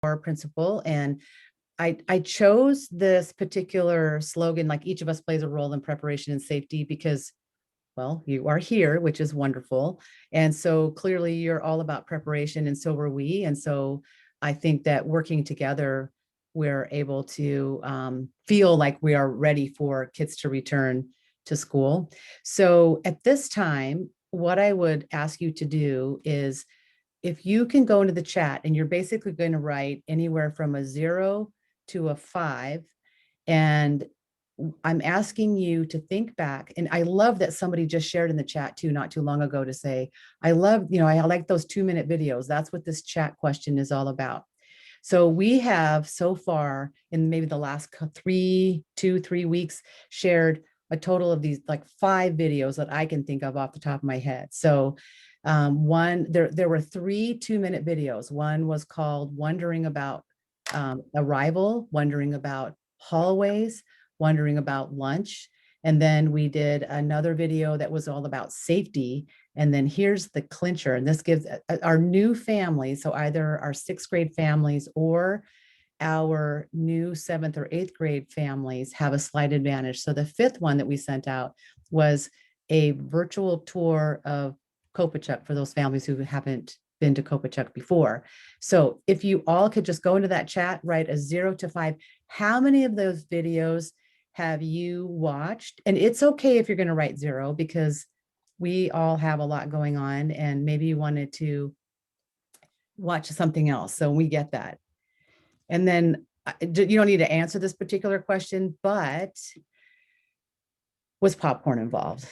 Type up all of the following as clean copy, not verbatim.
principal, and I chose this particular slogan, like each of us plays a role in preparation and safety, because, well, you are here, which is wonderful. And so clearly you're all about preparation, and so are we. And so I think that working together, we're able to feel like we are ready for kids to return to school. So at this time, what I would ask you to do is, if you can go into the chat, and you're basically going to write anywhere from a 0 to a 5. And I'm asking you to think back. And I love that somebody just shared in the chat too, not too long ago, to say, I like those 2-minute videos. That's what this chat question is all about. So we have so far, in maybe the last 3 weeks, shared a total of these like 5 videos that I can think of off the top of my head. So there were 3 2-minute videos. One was called Wondering About Arrival, Wondering About Hallways, Wondering About Lunch. And then we did another video that was all about safety. And then here's the clincher. And this gives our new families, so either our 6th grade families or our new 7th or 8th grade families, have a slight advantage. So the 5th one that we sent out was a virtual tour of Kopachuk for those families who haven't been to Kopachuk before. So if you all could just go into that chat, write a 0 to 5. How many of those videos have you watched? And it's okay if you're going to write 0, because we all have a lot going on, and maybe you wanted to watch something else. So we get that. And then you don't need to answer this particular question, but was popcorn involved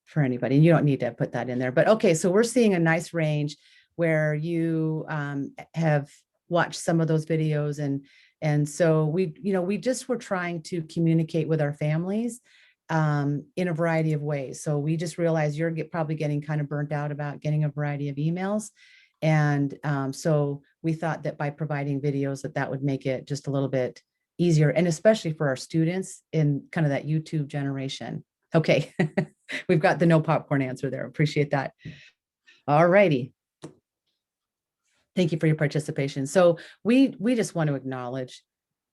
for anybody? You don't need to put that in there, but okay. So we're seeing a nice range where you have watched some of those videos, and so we just were trying to communicate with our families in a variety of ways. So we just realized you're probably getting kind of burnt out about getting a variety of emails. And so we thought that by providing videos, that would make it just a little bit easier, and especially for our students in kind of that YouTube generation. Okay, we've got the no popcorn answer there. Appreciate that. All righty. Thank you for your participation. So we just want to acknowledge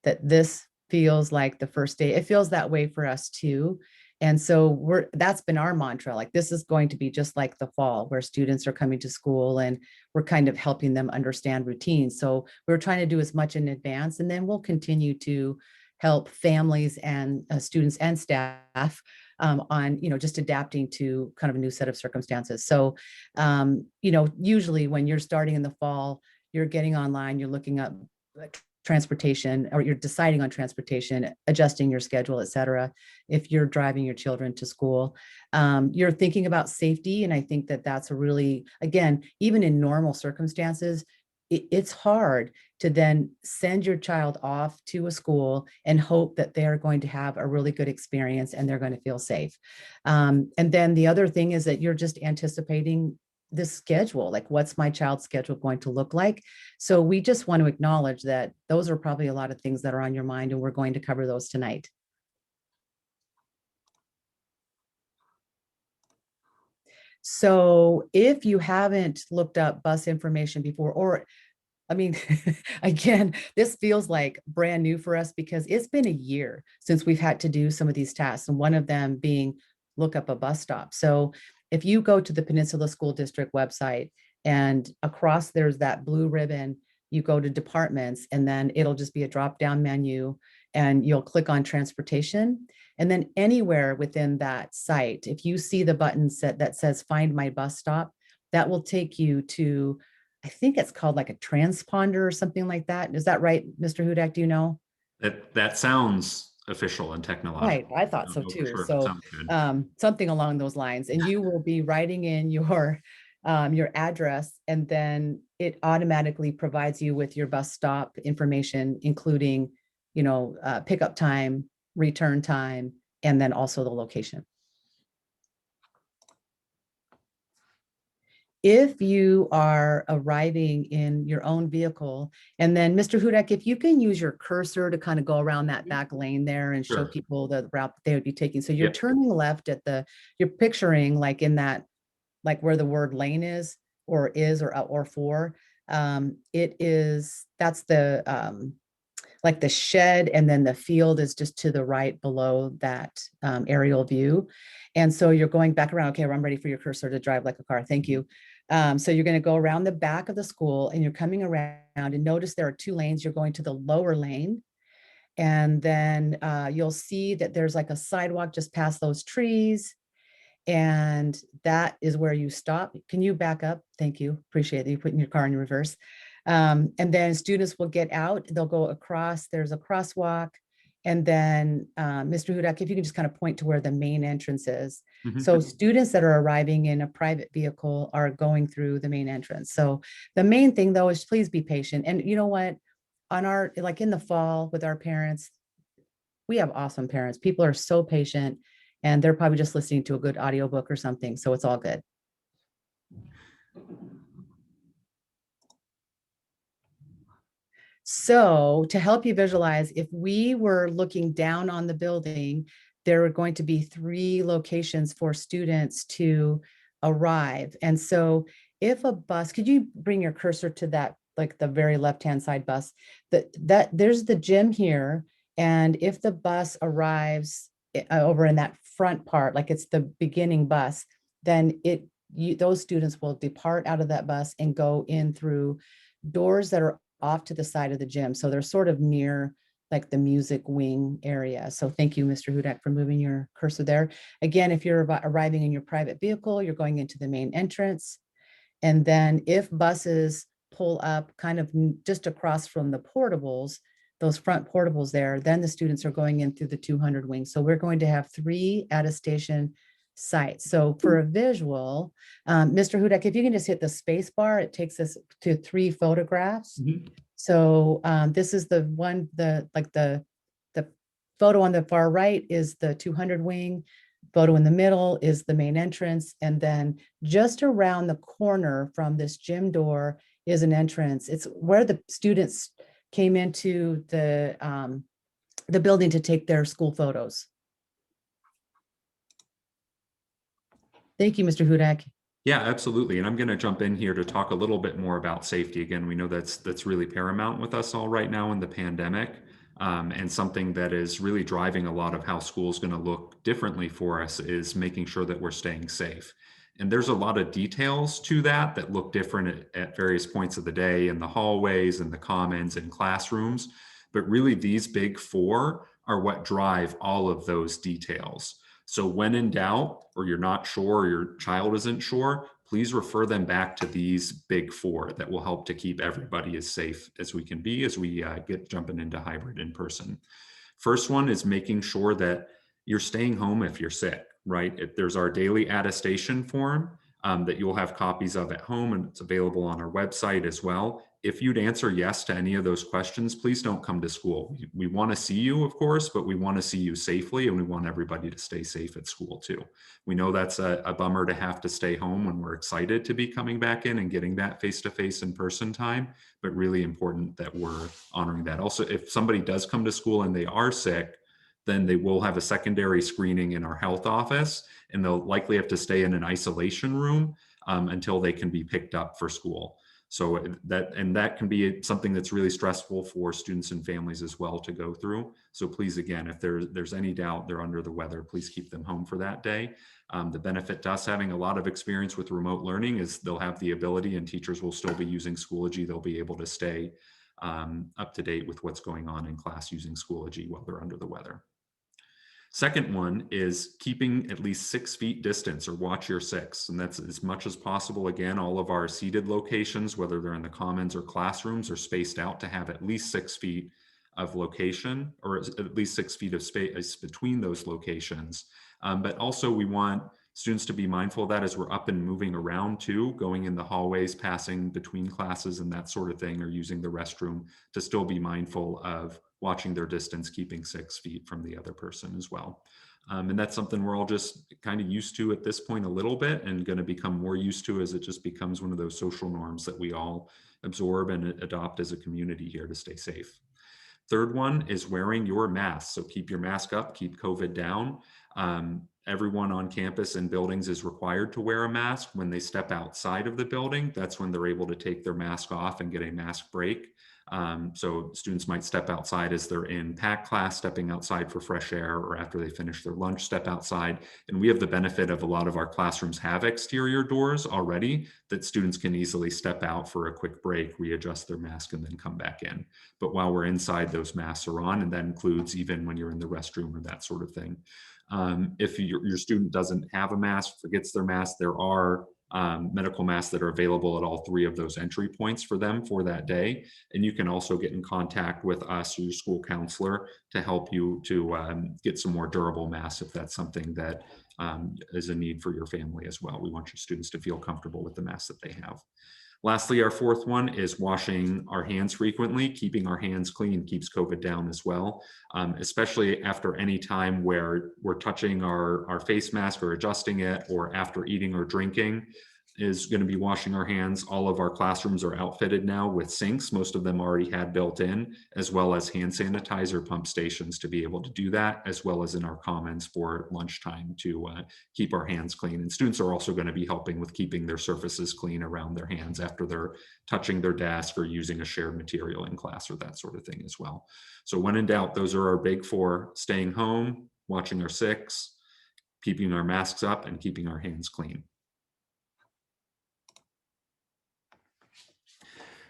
that this feels like the first day. It feels that way for us too. And so that's been our mantra. Like, this is going to be just like the fall, where students are coming to school and we're kind of helping them understand routines. So we're trying to do as much in advance, and then we'll continue to help families and students and staff on, just adapting to kind of a new set of circumstances. So, usually when you're starting in the fall, you're getting online, you're looking up transportation, or you're deciding on transportation, adjusting your schedule, et cetera. If you're driving your children to school, you're thinking about safety. And I think that that's a really, again, even in normal circumstances, it's hard to then send your child off to a school and hope that they're going to have a really good experience and they're going to feel safe. And then the other thing is that you're just anticipating this schedule, like, what's my child's schedule going to look like? So we just want to acknowledge that those are probably a lot of things that are on your mind, and we're going to cover those tonight. So if you haven't looked up bus information before, or I mean, again, this feels like brand new for us, because it's been a year since we've had to do some of these tasks, and one of them being look up a bus stop. So if you go to the Peninsula School District website, and across there's that blue ribbon, you go to departments, and then it'll just be a drop-down menu, and you'll click on transportation. And then anywhere within that site, if you see the button set that says find my bus stop, that will take you to, I think it's called like a transponder or something like that. Is that right, Mr. Hudak? Do you know? That sounds official and technological. Right, I thought I so don't know for too. sure if it So sounds good. something along those lines, and you will be writing in your address, and then it automatically provides you with your bus stop information, including, pickup time, return time, and then also the location. If you are arriving in your own vehicle, and then Mr. Hudak, if you can use your cursor to kind of go around that back lane there and show Sure. people the route that they would be taking. So you're Yep. turning left you're picturing like in that, like where the word lane is or for, That's the, like the shed, and then the field is just to the right below that aerial view. And so you're going back around. Okay, I'm ready for your cursor to drive like a car. Thank you. So you're going to go around the back of the school, and you're coming around, and notice there are two lanes. You're going to the lower lane, and then you'll see that there's like a sidewalk just past those trees, and that is where you stop. Can you back up? Thank you. Appreciate that you putting your car in reverse. And then students will get out. They'll go across. There's a crosswalk. And then, Mr. Hudak, if you can just kind of point to where the main entrance is. So students that are arriving in a private vehicle are going through the main entrance. So the main thing, though, is please be patient. And you know what? Like in the fall with our parents, we have awesome parents. People are so patient, and they're probably just listening to a good audiobook or something. So it's all good. So to help you visualize, if we were looking down on the building, there are going to be 3 locations for students to arrive. And so if a bus, could you bring your cursor to that, like the very left-hand side bus? That there's the gym here. And if the bus arrives over in that front part, like it's the beginning bus, then those students will depart out of that bus and go in through doors that are off to the side of the gym. So they're sort of near like the music wing area. So thank you, Mr. Hudak, for moving your cursor there. Again, if you're arriving in your private vehicle, you're going into the main entrance. And then if buses pull up kind of just across from the portables, those front portables there, then the students are going in through the 200 wing. So we're going to have 3 attestation sites. So for a visual, Mr. Hudak, if you can just hit the space bar, it takes us to 3 photographs. So this is the one, the photo on the far right is the 200 wing. Photo in the middle is the main entrance. And then just around the corner from this gym door is an entrance. It's where the students came into the building to take their school photos. Thank you, Mr. Hudak. Yeah, absolutely. And I'm going to jump in here to talk a little bit more about safety. Again, we know that's really paramount with us all right now in the pandemic, and something that is really driving a lot of how school is going to look differently for us is making sure that we're staying safe. And there's a lot of details to that look different at various points of the day in the hallways and the commons and classrooms. But really, these big 4 are what drive all of those details. So when in doubt, or you're not sure, or your child isn't sure, please refer them back to these big 4 that will help to keep everybody as safe as we can be as we get jumping into hybrid in person. First one is making sure that you're staying home if you're sick, right? There's our daily attestation form that you'll have copies of at home, and it's available on our website as well. If you'd answer yes to any of those questions, please don't come to school. We want to see you, of course, but we want to see you safely, and we want everybody to stay safe at school too. We know that's a bummer to have to stay home when we're excited to be coming back in and getting that face-to-face in-person time, but really important that we're honoring that. Also, if somebody does come to school and they are sick, then they will have a secondary screening in our health office, and they'll likely have to stay in an isolation room until they can be picked up for school. So that can be something that's really stressful for students and families as well to go through. So please, again, if there's any doubt they're under the weather, please keep them home for that day. The benefit to us having a lot of experience with remote learning is they'll have the ability, and teachers will still be using Schoology. They'll be able to stay up to date with what's going on in class using Schoology while they're under the weather. Second one is keeping at least 6 feet distance, or watch your 6. And that's as much as possible. Again, all of our seated locations, whether they're in the commons or classrooms, are spaced out to have at least 6 feet of location, or at least 6 feet of space between those locations. But also we want students to be mindful of that as we're up and moving around too, going in the hallways, passing between classes and that sort of thing, or using the restroom, to still be mindful of watching their distance, keeping 6 feet from the other person as well. And that's something we're all just kind of used to at this point a little bit, and going to become more used to as it just becomes one of those social norms that we all absorb and adopt as a community here to stay safe. Third one is wearing your mask. So keep your mask up, keep COVID down. Everyone on campus and buildings is required to wear a mask. When they step outside of the building, that's when they're able to take their mask off and get a mask break. So students might step outside as they're in PAC class, stepping outside for fresh air, or after they finish their lunch, step outside. And we have the benefit of a lot of our classrooms have exterior doors already that students can easily step out for a quick break, readjust their mask, and then come back in. But while we're inside, those masks are on, and that includes even when you're in the restroom or that sort of thing. If your student doesn't have a mask, forgets their mask, there are medical masks that are available at all three of those entry points for them for that day. And you can also get in contact with us or your school counselor to help you to get some more durable masks if that's something that is a need for your family as well. We want your students to feel comfortable with the masks that they have. Lastly, our fourth one is washing our hands frequently. Keeping our hands clean keeps COVID down as well, especially after any time where we're touching our face mask or adjusting it, or after eating or drinking, is going to be washing our hands. All of our classrooms are outfitted now with sinks. Most of them already had built in, as well as hand sanitizer pump stations to be able to do that, as well as in our commons for lunchtime to keep our hands clean. And students are also going to be helping with keeping their surfaces clean around their hands after they're touching their desk or using a shared material in class or that sort of thing as well. So when in doubt, those are our big four: staying home, watching our six, keeping our masks up, and keeping our hands clean.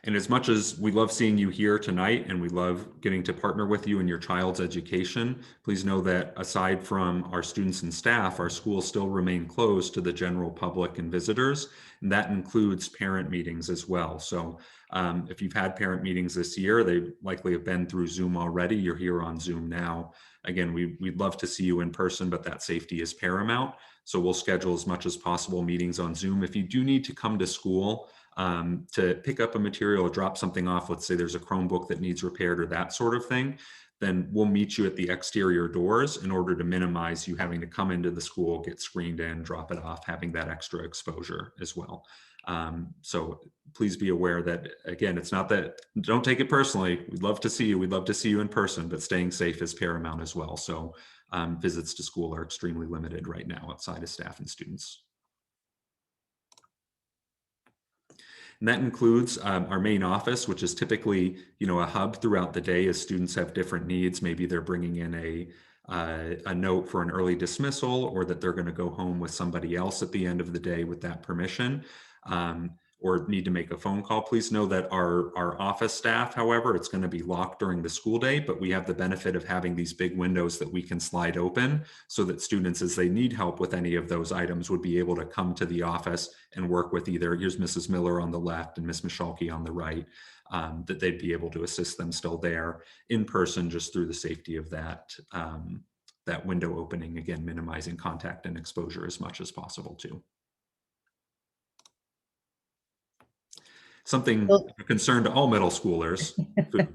And as much as we love seeing you here tonight and we love getting to partner with you in your child's education, please know that aside from our students and staff, our schools still remain closed to the general public and visitors. And that includes parent meetings as well. So if you've had parent meetings this year, they likely have been through Zoom already. You're here on Zoom now. Again, we'd love to see you in person, but that safety is paramount. So we'll schedule as much as possible meetings on Zoom. If you do need to come to school, to pick up a material or drop something off, let's say there's a Chromebook that needs repaired or that sort of thing, then we'll meet you at the exterior doors in order to minimize you having to come into the school, get screened in, drop it off, having that extra exposure as well. So please be aware that, again, it's not that, don't take it personally. We'd love to see you. We'd love to see you in person, but staying safe is paramount as well. So visits to school are extremely limited right now outside of staff and students. And that includes our main office, which is typically, a hub throughout the day as students have different needs. Maybe they're bringing in a note for an early dismissal, or that they're going to go home with somebody else at the end of the day with that permission, or need to make a phone call. Please know that our office staff, however, it's going to be locked during the school day, but we have the benefit of having these big windows that we can slide open so that students, as they need help with any of those items, would be able to come to the office and work with either, here's Mrs. Miller on the left and Miss Michalke on the right, that they'd be able to assist them still there in person, just through the safety of that window opening, again, minimizing contact and exposure as much as possible too. Something Well, of concern to all middle schoolers, food.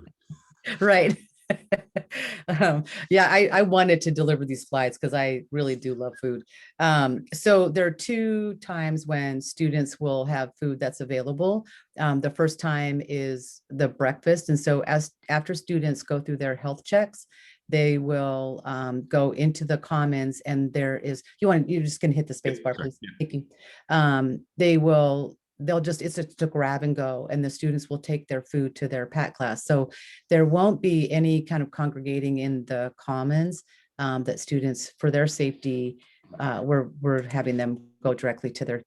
right. Yeah, I wanted to deliver these slides because I really do love food. So there are two times when students will have food that's available. The first time is the breakfast. And so after students go through their health checks, they will go into the commons, and there is, you're just gonna hit the space bar, please. Thank you. It's just a grab and go, and the students will take their food to their PAC class. So there won't be any kind of congregating in the commons, that students, for their safety, we're having them go directly to their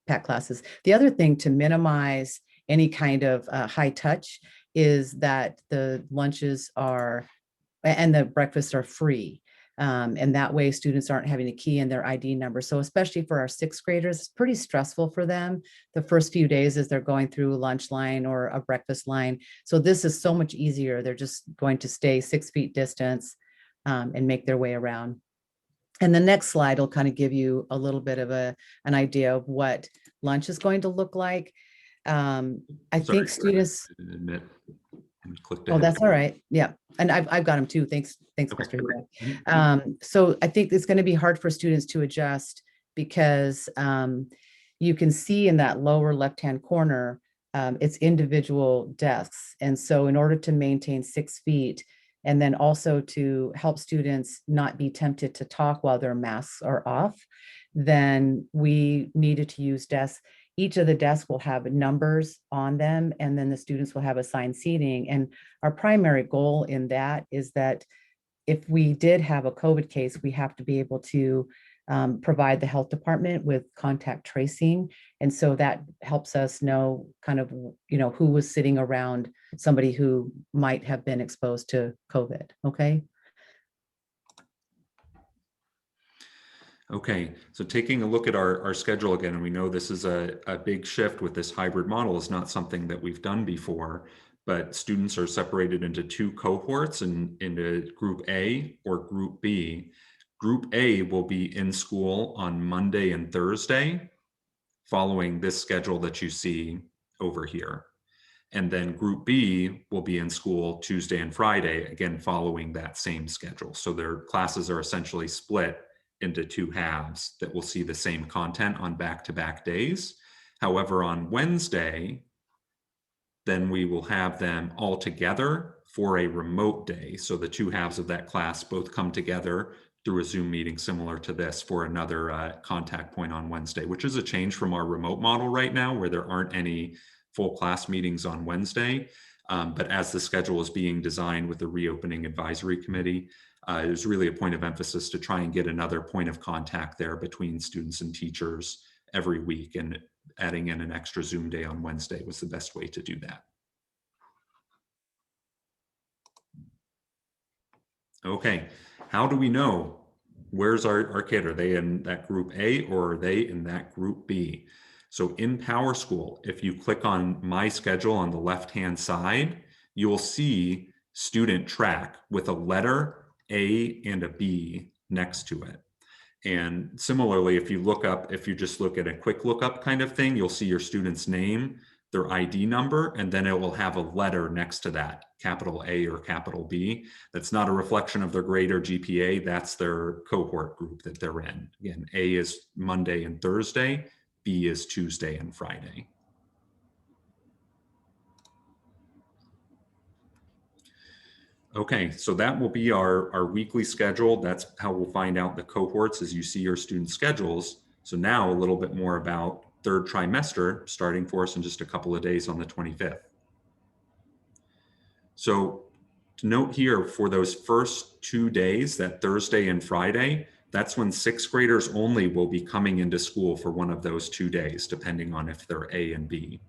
PAC classes. The other thing to minimize any kind of high touch is that the lunches and the breakfasts are free. And that way students aren't having to key in their ID number. So especially for our sixth graders, it's pretty stressful for them the first few days as they're going through a lunch line or a breakfast line. So this is so much easier. They're just going to stay 6 feet distance and make their way around. And the next slide will kind of give you a little bit of an idea of what lunch is going to look like. I think students. I didn't admit. Oh, that's all right. Yeah. And I've got them too. Thanks, Okay. Mr. Hugo. So I think it's going to be hard for students to adjust because you can see in that lower left-hand corner, it's individual desks. And so in order to maintain 6 feet, And then also to help students not be tempted to talk while their masks are off, then we needed to use desks. Each of the desks will have numbers on them, and then the students will have assigned seating. And our primary goal in that is that if we did have a COVID case, we have to be able to provide the health department with contact tracing. And so that helps us know kind of, who was sitting around somebody who might have been exposed to COVID. Okay. Okay, so taking a look at our schedule again, and we know this is a big shift with this hybrid model, is not something that we've done before, but students are separated into two cohorts and into group A or group B. Group A will be in school on Monday and Thursday, following this schedule that you see over here. And then group B will be in school Tuesday and Friday, again, following that same schedule. So their classes are essentially split into two halves that will see the same content on back-to-back days. However, on Wednesday, then we will have them all together for a remote day. So the two halves of that class both come together through a Zoom meeting similar to this for another contact point on Wednesday, which is a change from our remote model right now, where there aren't any full class meetings on Wednesday. But as the schedule is being designed with the reopening advisory committee, it was really a point of emphasis to try and get another point of contact there between students and teachers every week, and adding in an extra Zoom day on Wednesday was the best way to do that. Okay, how do we know where's our kid? Are they in that group A or are they in that group B? So in PowerSchool, if you click on My Schedule on the left-hand side, you will see Student Track with a letter A and a B next to it. And similarly, if you just look at a quick lookup kind of thing, you'll see your student's name, their ID number, and then it will have a letter next to that, capital A or capital B. That's not a reflection of their grade or GPA. That's their cohort group that they're in. Again, A is Monday and Thursday, B is Tuesday and Friday. Okay, so that will be our weekly schedule. That's how we'll find out the cohorts as you see your student schedules. So now a little bit more about third trimester, starting for us in just a couple of days on the 25th. So to note here, for those first 2 days, that Thursday and Friday, that's when sixth graders only will be coming into school for one of those 2 days, depending on if they're A and B.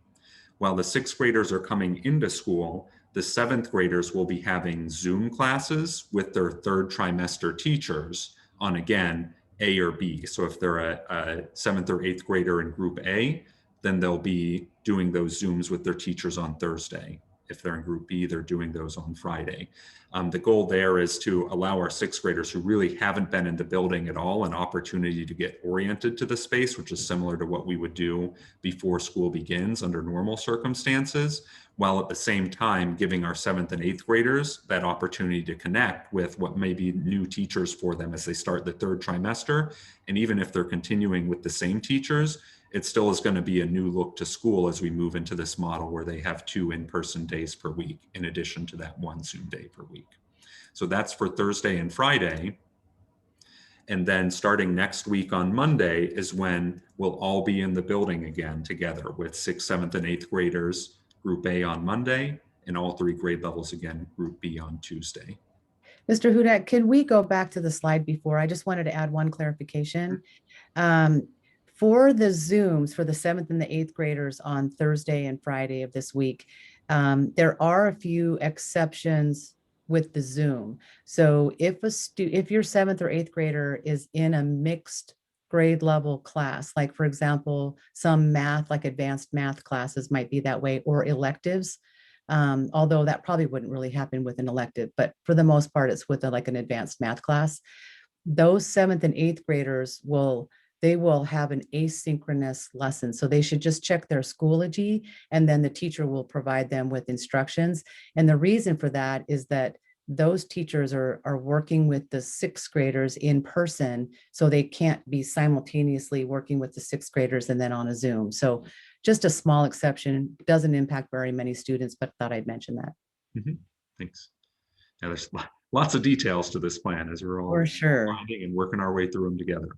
While the sixth graders are coming into school, the seventh graders will be having Zoom classes with their third trimester teachers on, again, A or B. So if they're a seventh or eighth grader in group A, then they'll be doing those Zooms with their teachers on Thursday. If they're in group B, they're doing those on Friday. The goal there is to allow our sixth graders who really haven't been in the building at all an opportunity to get oriented to the space, which is similar to what we would do before school begins under normal circumstances, while at the same time giving our seventh and eighth graders that opportunity to connect with what may be new teachers for them as they start the third trimester. And even if they're continuing with the same teachers, it still is going to be a new look to school as we move into this model where they have 2 in-person days per week in addition to that 1 Zoom day per week. So that's for Thursday and Friday. And then starting next week on Monday is when we'll all be in the building again together with 6th, 7th, and 8th graders, group A on Monday, and all 3 grade levels again, group B on Tuesday. Mr. Hudak, can we go back to the slide before? I just wanted to add one clarification. For the Zooms for the seventh and the eighth graders on Thursday and Friday of this week, there are a few exceptions with the Zoom. So if your seventh or eighth grader is in a mixed grade level class, like for example, some math, like advanced math classes might be that way, or electives, although that probably wouldn't really happen with an elective, but for the most part, it's with like an advanced math class. Those seventh and eighth graders will have an asynchronous lesson. So they should just check their Schoology, and then the teacher will provide them with instructions. And the reason for that is that those teachers are working with the sixth graders in person, so they can't be simultaneously working with the sixth graders and then on a Zoom. So just a small exception, doesn't impact very many students, but thought I'd mention that. Mm-hmm. Thanks. Yeah, there's lots of details to this plan as we're For all sure. finding and working our way through them together.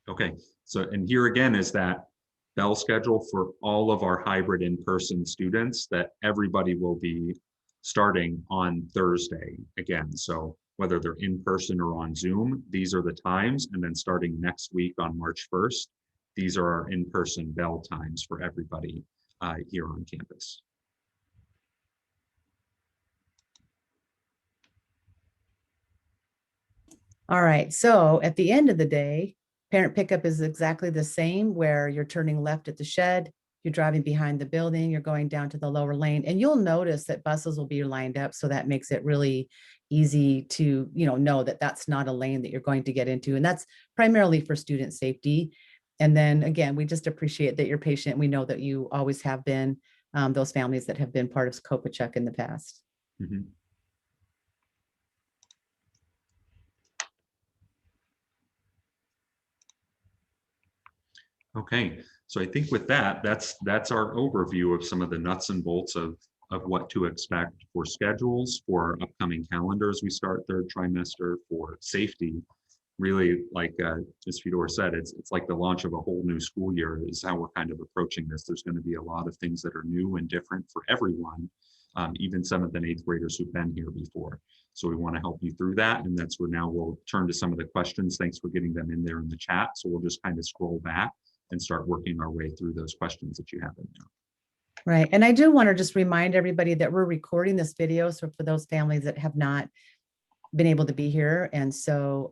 Okay, so and here again is that bell schedule for all of our hybrid in-person students that everybody will be starting on Thursday again. So whether they're in person or on Zoom, these are the times. And then starting next week on March 1st, these are our in-person bell times for everybody here on campus. All right. So at the end of the day, parent pickup is exactly the same where you're turning left at the shed, you're driving behind the building, you're going down to the lower lane, and you'll notice that buses will be lined up. So that makes it really easy to, know that that's not a lane that you're going to get into. And that's primarily for student safety. And then again, we just appreciate that you're patient. We know that you always have been those families that have been part of Kopachuk in the past. Mhm. Okay, so I think with that, that's our overview of some of the nuts and bolts of what to expect for schedules, for upcoming calendars we start third trimester, for safety. Really, like as Fedor said, it's like the launch of a whole new school year is how we're kind of approaching this. There's going to be a lot of things that are new and different for everyone, even seventh and eighth graders who've been here before. So we want to help you through that. And that's where now we'll turn to some of the questions. Thanks for getting them in there in the chat. So we'll just kind of scroll back and start working our way through those questions that you have in there. Right. And I do want to just remind everybody that we're recording this video. So for those families that have not been able to be here. And so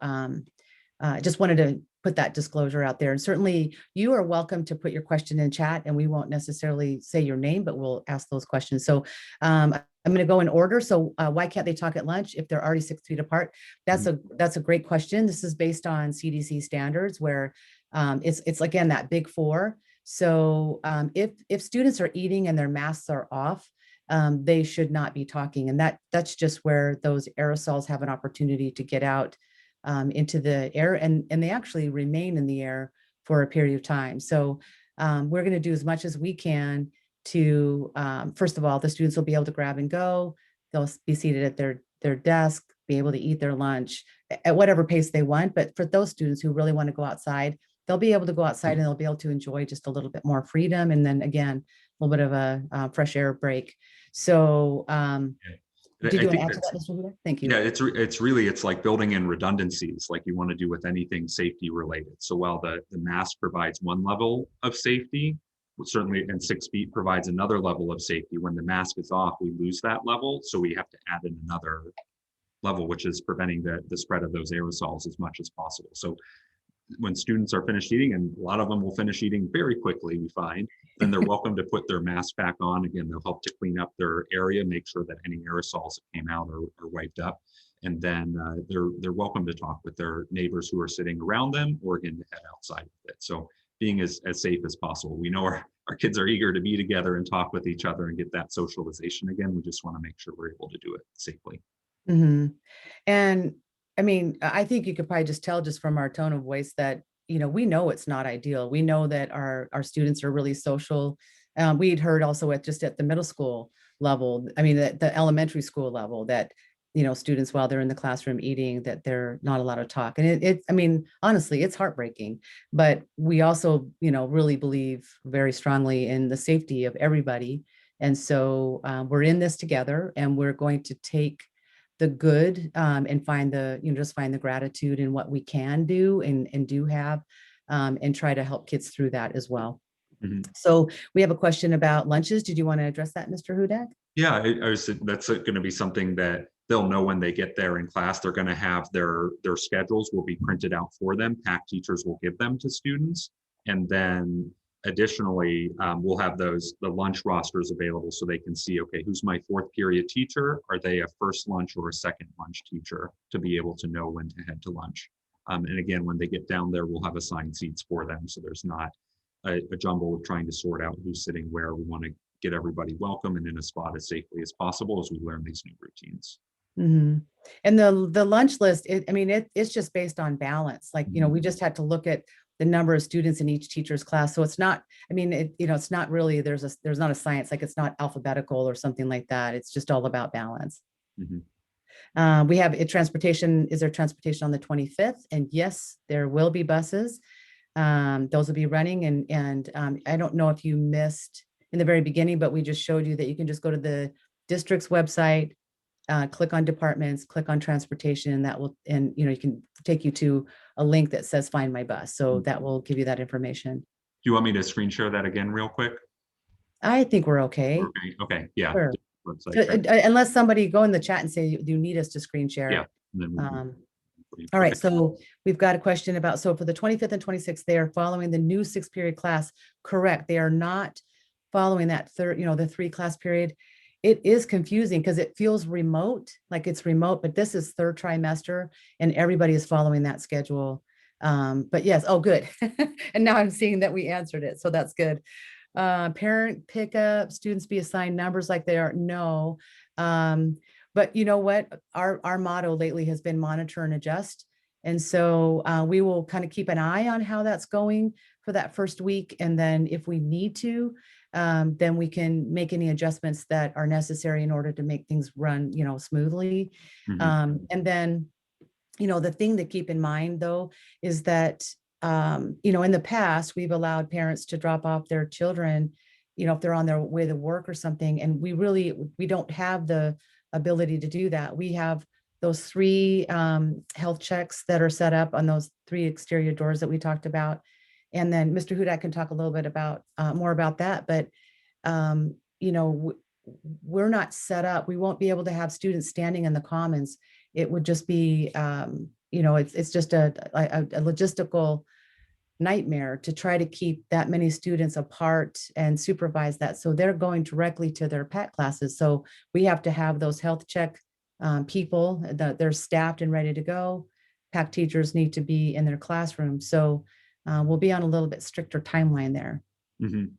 just wanted to put that disclosure out there. And certainly you are welcome to put your question in chat, and we won't necessarily say your name, but we'll ask those questions. So I'm going to go in order. So why can't they talk at lunch if they're already 6 feet apart? That's a great question. This is based on CDC standards where it's again, that big four. So if students are eating and their masks are off, they should not be talking. And that's just where those aerosols have an opportunity to get out into the air, and they actually remain in the air for a period of time. So we're going to do as much as we can to, first of all, the students will be able to grab and go. They'll be seated at their desk, be able to eat their lunch at whatever pace they want. But for those students who really want to go outside, they'll be able to go outside and they'll be able to enjoy just a little bit more freedom. And then again, a little bit of a fresh air break. So did you want to add to that, Mr. Huda? Thank you. Yeah, it's really, it's like building in redundancies like you want to do with anything safety related. So while the mask provides one level of safety, certainly, and 6 feet provides another level of safety, when the mask is off, we lose that level. So we have to add in another level, which is preventing the spread of those aerosols as much as possible. So when students are finished eating, and a lot of them will finish eating very quickly, we find, then they're welcome to put their mask back on. Again, they'll help to clean up their area, make sure that any aerosols that came out are wiped up. And then they're welcome to talk with their neighbors who are sitting around them, or again, to head outside with it. So being as safe as possible. We know our kids are eager to be together and talk with each other and get that socialization again. We just want to make sure we're able to do it safely. Mm-hmm. And I mean, I think you could probably just tell just from our tone of voice that, we know it's not ideal. We know that our students are really social. We'd heard also at the middle school level, I mean, the elementary school level that, students while they're in the classroom eating, that they're not allowed to talk. And I mean, honestly, it's heartbreaking, but we also, really believe very strongly in the safety of everybody. And so we're in this together, and we're going to take the good and find just find the gratitude in what we can do and do have, and try to help kids through that as well. Mm-hmm. So we have a question about lunches. Did you want to address that, Mr. Hudak? Yeah, that's going to be something that they'll know when they get there in class. They're going to have their schedules will be printed out for them. PAC teachers will give them to students. And then additionally, we'll have the lunch rosters available so they can see, okay, who's my fourth period teacher? Are they a first lunch or a second lunch teacher, to be able to know when to head to lunch? And again, when they get down there, we'll have assigned seats for them. So there's not a jumble of trying to sort out who's sitting where. We want to get everybody welcome and in a spot as safely as possible as we learn these new routines. Mm-hmm. And the lunch list, it's just based on balance. Like, we just had to look at the number of students in each teacher's class. So it's not, I mean, it's not really, there's not a science, like it's not alphabetical or something like that. It's just all about balance. Mhm. We have transportation. Is there transportation on the 25th? And yes, there will be buses. Those will be running. And I don't know if you missed in the very beginning, but we just showed you that you can just go to the district's website, click on departments, click on transportation, and that will, and you can take you to a link that says find my bus. So Mm. that will give you that information. Do you want me to screen share that again real quick? I think we're okay. Okay, okay, yeah. Sure. Website, So, okay. unless somebody go in the chat and say, do you need us to screen share Yeah, it? and then we can. Um, All right, Okay. so we've got a question about, so for the 25th and 26th, they are following the new 6-period class. Correct. They are not following that third, the 3-class period. It is confusing because it feels remote, like it's remote, but this is third trimester and everybody is following that schedule. But yes, oh, good. And now I'm seeing that we answered it, so that's good. Parent pickup, students be assigned numbers like they are, no. But you know what? Our motto lately has been monitor and adjust. And so we will kind of keep an eye on how that's going for that first week. And then if we need to, then we can make any adjustments that are necessary in order to make things run, smoothly. Mhm. And then, the thing to keep in mind though, is that, in the past, we've allowed parents to drop off their children, if they're on their way to work or something. And we don't have the ability to do that. We have those 3 health checks that are set up on those 3 exterior doors that we talked about. And then Mr. Hudak can talk a little bit about more about that. But, we're not set up. We won't be able to have students standing in the commons. It would just be, it's just a logistical nightmare to try to keep that many students apart and supervise that. So they're going directly to their PET classes. So we have to have those health check people that they're staffed and ready to go. PAC teachers need to be in their classroom. So we'll be on a little bit stricter timeline there. Mhm.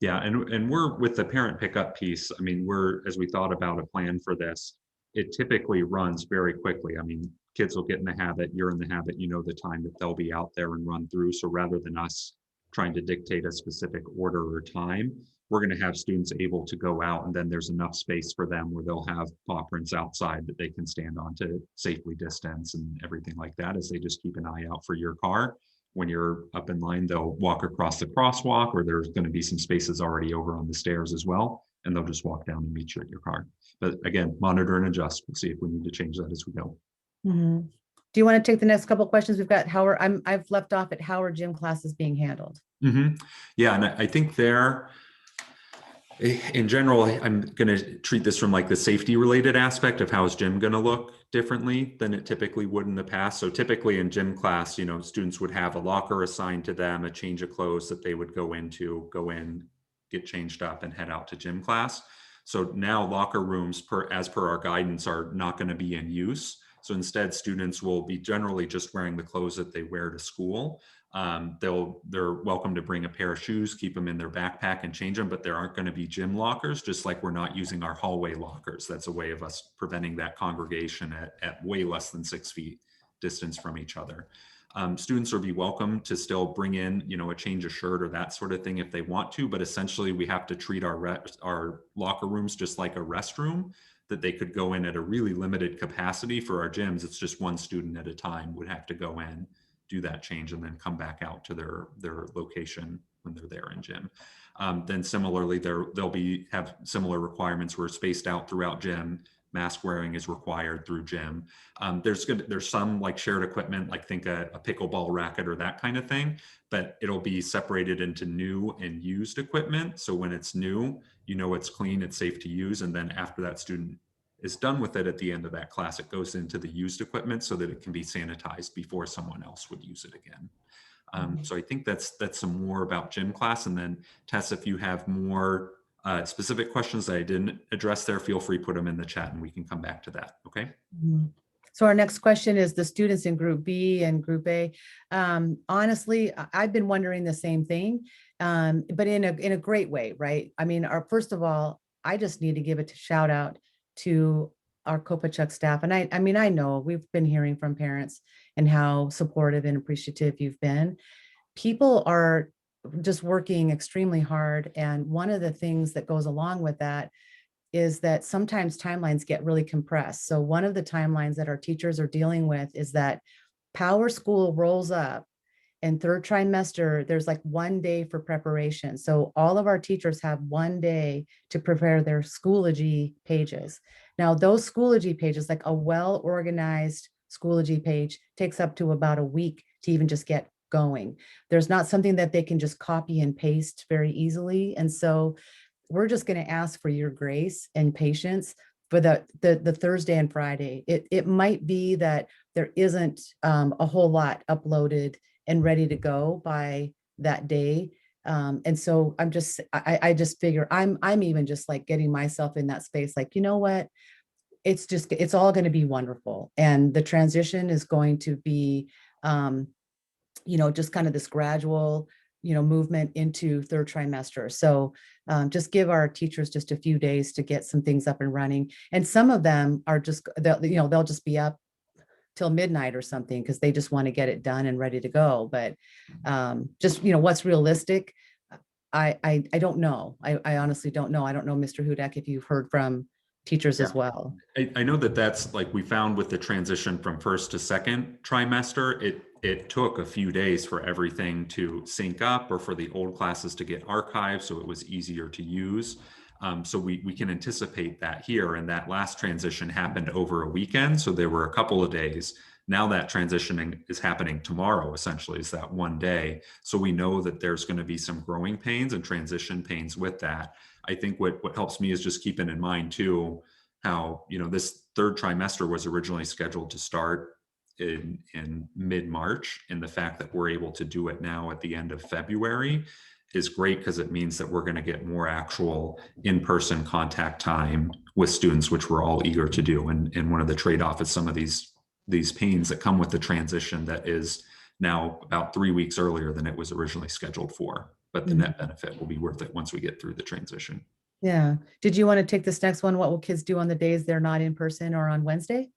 Yeah, and we're with the parent pickup piece. I mean, as we thought about a plan for this, it typically runs very quickly. I mean, kids will get in the habit, you're in the habit, you know the time that they'll be out there and run through. So rather than us trying to dictate a specific order or time, we're going to have students able to go out, and then there's enough space for them where they'll have paw prints outside that they can stand on to safely distance and everything like that, as they just keep an eye out for your car. When you're up in line, they'll walk across the crosswalk, or there's going to be some spaces already over on the stairs as well, and they'll just walk down and meet you at your car. But again, monitor and adjust. We'll see if we need to change that as we go. Mhm. Do you want to take the next couple of questions? We've got how I've left off at how are gym classes being handled? Yeah, and I think there, in general, I'm going to treat this from like the safety related aspect of how is gym going to look differently than it typically would in the past. So typically in gym class, students would have a locker assigned to them, a change of clothes that they would go in, get changed up and head out to gym class. So now locker rooms, as per our guidance, are not going to be in use. So instead, students will be generally just wearing the clothes that they wear to school. They're welcome to bring a pair of shoes, keep them in their backpack and change them, but there aren't going to be gym lockers, just like we're not using our hallway lockers. That's a way of us preventing that congregation at way less than 6 feet distance from each other. Students will be welcome to still bring in, a change of shirt or that sort of thing if they want to, but essentially we have to treat our locker rooms just like a restroom, that they could go in at a really limited capacity. For our gyms, it's just one student at a time would have to go in, do that change, and then come back out to their location when they're there in gym. Then similarly, they'll have similar requirements. We're spaced out throughout gym. Mask wearing is required through gym. There's some like shared equipment, like think a pickleball racket or that kind of thing, but it'll be separated into new and used equipment. So when it's new, it's clean, it's safe to use, and then after that student is done with it at the end of that class, it goes into the used equipment so that it can be sanitized before someone else would use it again. So I think that's some more about gym class. And then Tess, if you have more specific questions that I didn't address there, feel free to put them in the chat and we can come back to that. Okay. Mhm. So our next question is the students in group B and group A. Honestly, I've been wondering the same thing, but in a great way, right? I mean, first of all, I just need to give a shout out to our Kopachuk staff. And I mean, I know we've been hearing from parents and how supportive and appreciative you've been. people are just working extremely hard. And one of the things that goes along with that is that sometimes timelines get really compressed. So one of the timelines that our teachers are dealing with is that Power School rolls up, and third trimester, there's like 1 day for preparation. So all of our teachers have 1 day to prepare their Schoology pages. Now, those Schoology pages, like a well-organized Schoology page, takes up to about a week to even just get going. There's not something that they can just copy and paste very easily. And so we're just going to ask for your grace and patience for the Thursday and Friday. It might be that there isn't a whole lot uploaded and ready to go by that day. And so I just figure I'm even just like getting myself in that space, like, you know what? It's all going to be wonderful. And the transition is going to be, just kind of this gradual, movement into third trimester. So just give our teachers just a few days to get some things up and running. And some of them are just, they'll just be up till midnight or something because they just want to get it done and ready to go. But just, what's realistic, I don't know. I honestly don't know. I don't know, Mr. Hudak, if you've heard from teachers Yeah. as well. I know that that's like we found with the transition from first to second trimester, it took a few days for everything to sync up or for the old classes to get archived, so it was easier to use. So we can anticipate that here, and that last transition happened over a weekend, so there were a couple of days. Now that transitioning is happening tomorrow, essentially, is that 1 day. So we know that there's going to be some growing pains and transition pains with that. I think what helps me is just keeping in mind too, how this third trimester was originally scheduled to start in mid-March, and the fact that we're able to do it now at the end of February is great because it means that we're going to get more actual in-person contact time with students, which we're all eager to do. And one of the trade-off is some of these pains that come with the transition that is now about 3 weeks earlier than it was originally scheduled for, but the net benefit will be worth it once we get through the transition. Yeah. Did you want to take this next one? What will kids do on the days they're not in person or on Wednesday?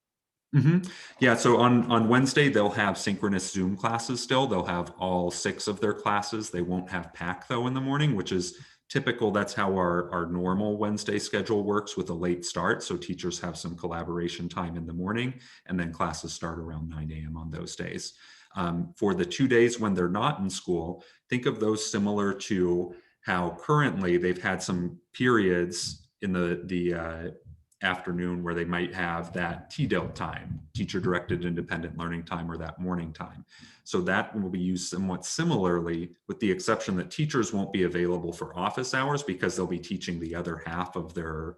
Yeah, so on Wednesday, they'll have synchronous Zoom classes still. They'll have all 6 of their classes. They won't have PAC though in the morning, which is typical. That's how our normal Wednesday schedule works with a late start. So teachers have some collaboration time in the morning, and then classes start around 9 a.m. on those days. For the 2 days when they're not in school, think of those similar to how currently they've had some periods in the afternoon where they might have that TDIL time, teacher directed independent learning time, or that morning time. So that will be used somewhat similarly, with the exception that teachers won't be available for office hours because they'll be teaching the other half of their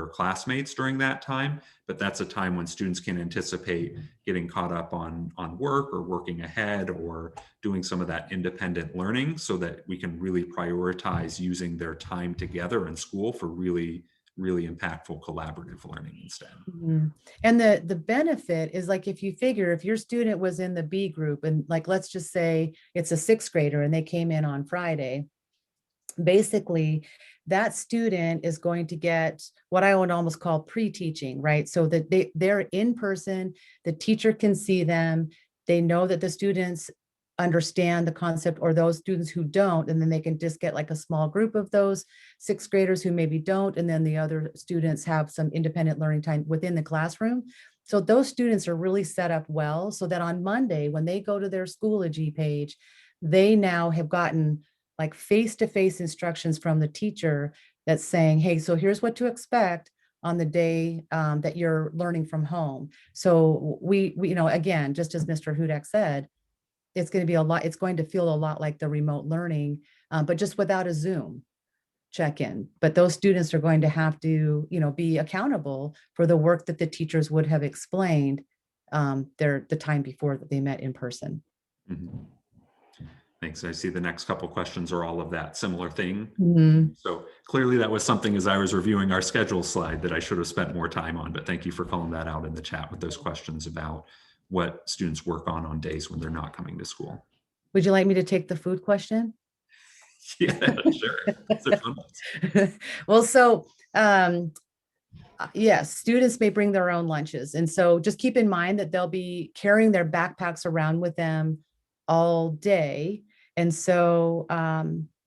classmates during that time. But that's a time when students can anticipate getting caught up on work or working ahead or doing some of that independent learning, so that we can really prioritize using their time together in school for really impactful collaborative learning instead. Mhm. And the benefit is, like, if you figure if your student was in the B group, and like let's just say it's a sixth grader and they came in on Friday, basically that student is going to get what I would almost call pre-teaching, right? So that they're in person, the teacher can see them, they know that the students understand the concept, or those students who don't, and then they can just get like a small group of those sixth graders who maybe don't, and then the other students have some independent learning time within the classroom. So those students are really set up well, so that on Monday when they go to their Schoology page, they now have gotten like face-to-face instructions from the teacher that's saying, hey, so here's what to expect on the day that you're learning from home. So we again, just as Mr. Hudak said, it's going to be a lot, it's going to feel a lot like the remote learning, but just without a Zoom check-in. But those students are going to have to, be accountable for the work that the teachers would have explained the time before that they met in person. Mhm. Thanks. I see the next couple questions are all of that similar thing. Mhm. So clearly that was something, as I was reviewing our schedule slide, that I should have spent more time on, but thank you for calling that out in the chat with those questions about what students work on days when they're not coming to school. Would you like me to take the food question? Yeah, sure. Those are fun ones. Well, so yes, students may bring their own lunches. And so just keep in mind that they'll be carrying their backpacks around with them all day. And so,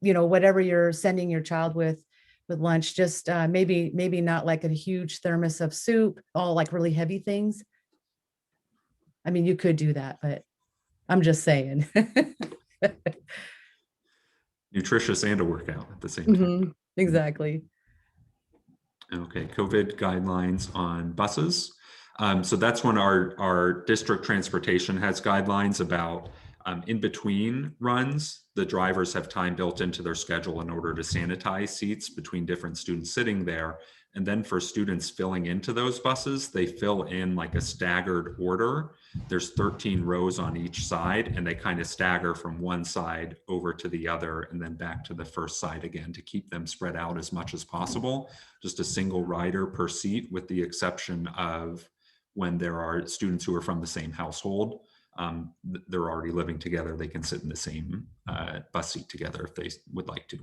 whatever you're sending your child with lunch, just maybe not like a huge thermos of soup, all like really heavy things. I mean, you could do that, but I'm just saying. Nutritious and a workout at the same time. Mhm, exactly. Okay, COVID guidelines on buses. So that's when our district transportation has guidelines about in between runs, the drivers have time built into their schedule in order to sanitize seats between different students sitting there. And then for students filling into those buses, they fill in like a staggered order. There's 13 rows on each side, and they kind of stagger from one side over to the other and then back to the first side again to keep them spread out as much as possible. Just a single rider per seat, with the exception of when there are students who are from the same household. They're already living together. They can sit in the same bus seat together if they would like to.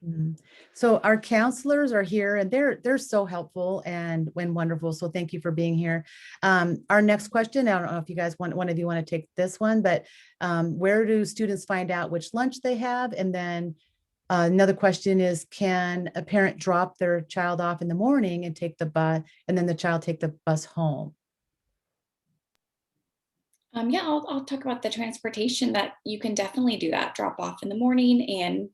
Mhm. So our counselors are here and they're so helpful and when wonderful. So thank you for being here. Our next question, I don't know if you guys one of you want to take this one, but where do students find out which lunch they have? And then another question is, can a parent drop their child off in the morning and take the bus, and then the child take the bus home? Yeah, I'll talk about the transportation that you can definitely do that drop off in the morning and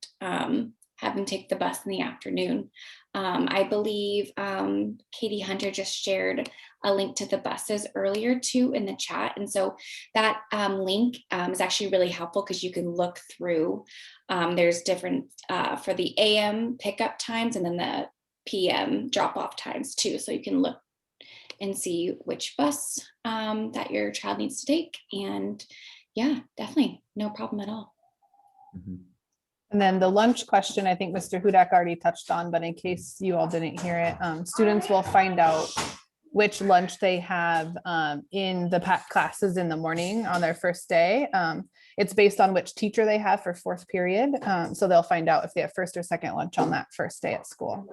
have them take the bus in the afternoon. I believe Katie Hunter just shared a link to the buses earlier too in the chat. And so that link is actually really helpful because you can look through. There's different for the AM pickup times and then the PM drop off times too. So you can look and see which bus that your child needs to take. And yeah, definitely no problem at all. Mhm. And then the lunch question, I think Mr. Hudak already touched on, but in case you all didn't hear it, students will find out which lunch they have in the PAC classes in the morning on their first day. It's based on which teacher they have for fourth period. So they'll find out if they have first or second lunch on that first day at school.